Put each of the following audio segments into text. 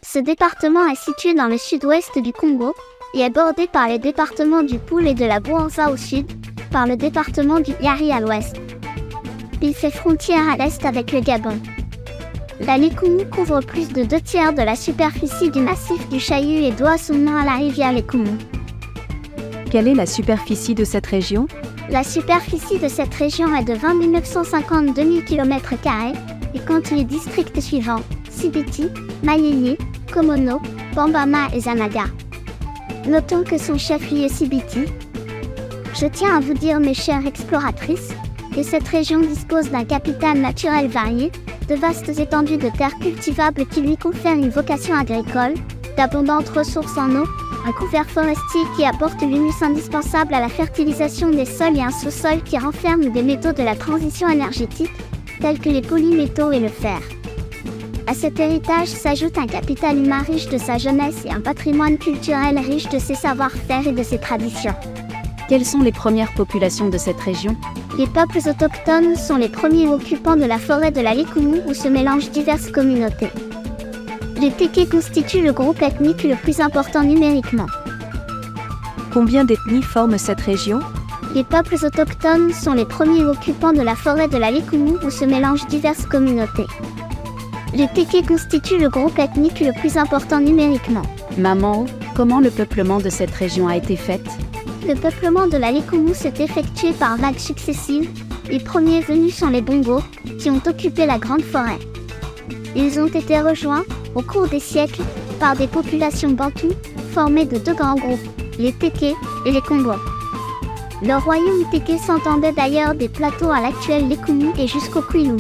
Ce département est situé dans le sud-ouest du Congo et est bordé par les départements du Poul et de la Bouanza au sud, par le département du Yari à l'ouest. Il fait frontière à l'est avec le Gabon. La Likoumou couvre plus de 2/3 de la superficie du massif du Chaillu et doit son nom à la rivière Likoumou. Quelle est la superficie de cette région? La superficie de cette région est de 20 952 000 km² et compte les districts suivants: Sibiti, Mayeye, Komono, Bambama et Zanaga. Notons que son chef-lieu est Sibiti. Je tiens à vous dire, mes chères exploratrices, que cette région dispose d'un capital naturel varié, de vastes étendues de terres cultivables qui lui confèrent une vocation agricole, d'abondantes ressources en eau, un couvert forestier qui apporte l'humus indispensable à la fertilisation des sols et un sous-sol qui renferme des métaux de la transition énergétique, tels que les polymétaux et le fer. À cet héritage s'ajoute un capital humain riche de sa jeunesse et un patrimoine culturel riche de ses savoir-faire et de ses traditions. Quelles sont les premières populations de cette région? Les peuples autochtones sont les premiers occupants de la forêt de la Likoumou où se mélangent diverses communautés. Les Téké constituent le groupe ethnique le plus important numériquement. Combien d'ethnies forment cette région? Les peuples autochtones sont les premiers occupants de la forêt de la Likoumou où se mélangent diverses communautés. Les Téké constituent le groupe ethnique le plus important numériquement. Maman, comment le peuplement de cette région a été fait? Le peuplement de la Likoumou s'est effectué par vagues successives. Les premiers venus sont les Bongos, qui ont occupé la grande forêt. Ils ont été rejoints, au cours des siècles, par des populations bantoues, formées de deux grands groupes, les Téké et les Kongos. Le royaume Téké s'entendait d'ailleurs des plateaux à l'actuel Likoumou et jusqu'au Kwilu.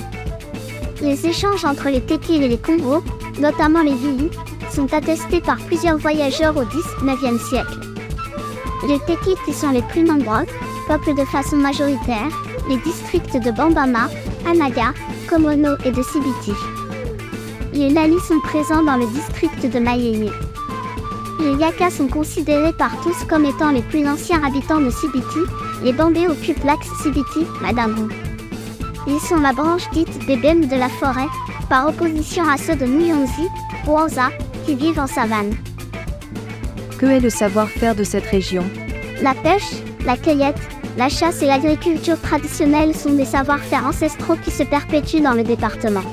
Les échanges entre les Téké et les Kongos, notamment les Vihi, sont attestés par plusieurs voyageurs au XIXe siècle. Les Téké qui sont les plus nombreux, peuplent de façon majoritaire les districts de Bambama, Anaga, Komono et de Sibiti. Les Lali sont présents dans le district de Mayeye. Les Yaka sont considérés par tous comme étant les plus anciens habitants de Sibiti. Les Bambé occupent l'axe Sibiti-Madamou. Ils sont la branche dite des Bem de la forêt, par opposition à ceux de Muyonzi, Bouanza, qui vivent en savane. Que est le savoir-faire de cette région? La pêche, la cueillette, la chasse et l'agriculture traditionnelle sont des savoir-faire ancestraux qui se perpétuent dans le département.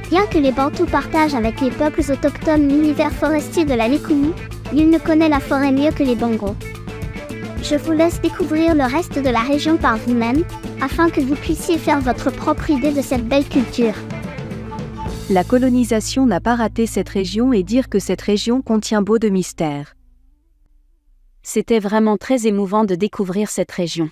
Bien que les Bantous partagent avec les peuples autochtones l'univers forestier de la Likoumou, nul ne connaît la forêt mieux que les Bongos. Je vous laisse découvrir le reste de la région par vous-même, afin que vous puissiez faire votre propre idée de cette belle culture. La colonisation n'a pas raté cette région et dire que cette région contient beau de mystères. C'était vraiment très émouvant de découvrir cette région.